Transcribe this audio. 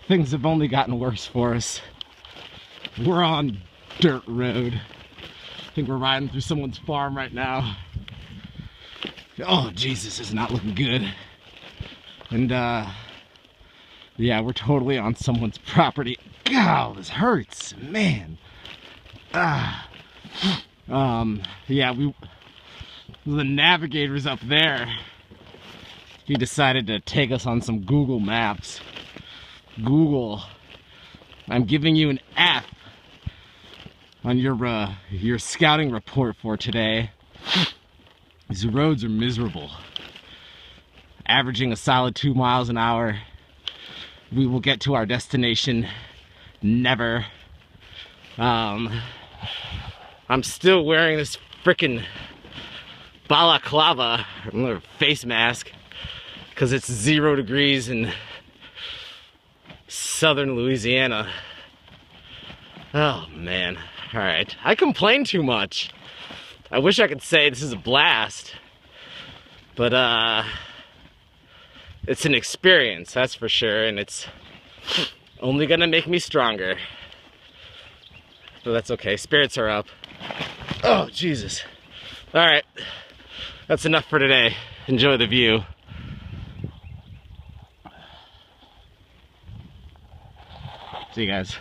things have only gotten worse for us. We're on dirt road. I think we're riding through someone's farm right now. Oh, Jesus, is not looking good. And, yeah, we're totally on someone's property. God, this hurts, man. Yeah, the navigator's up there. He decided to take us on some Google Maps. Google, I'm giving you an F on your scouting report for today. These roads are miserable. Averaging a solid 2 miles an hour. We will get to our destination. Never. I'm still wearing this frickin' balaclava, or face mask, because it's 0 degrees in southern Louisiana. Oh man. Alright. I complain too much. I wish I could say this is a blast. But it's an experience, that's for sure, and it's only gonna make me stronger. But that's okay. Spirits are up. Oh, Jesus. Alright. That's enough for today. Enjoy the view. See you guys.